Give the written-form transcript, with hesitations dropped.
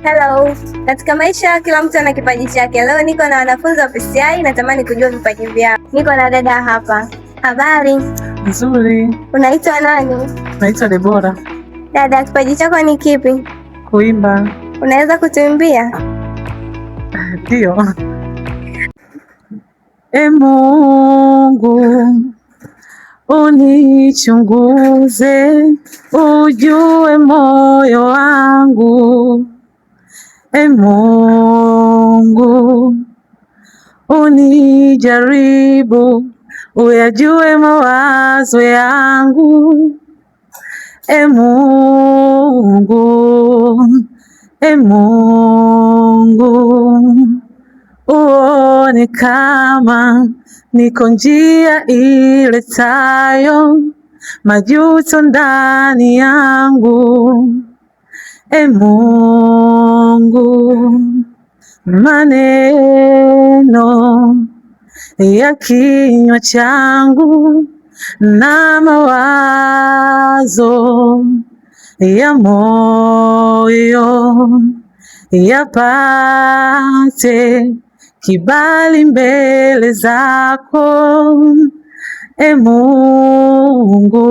Hello. Katika maisha kila mtu ana kipaji chake. Leo niko na wanafunzi wa PCI, natamani kujua vipaji vyao. Niko na dada hapa. Habari? Nzuri. Unaitwa nani? Naitwa Debora. Dada, kipaji chako ni kipi? Kuimba. Unaweza kutuimbia? Ndio. Mungu unichunguze, ujue moyo wangu. Mungu unijaribu, uyajue mawazo yangu. Mungu uone kama niko njia iletayo majuto ndani yangu. Mungu, maneno ya kinywa changu na mawazo ya moyo yapate kibali mbele zako, Mungu.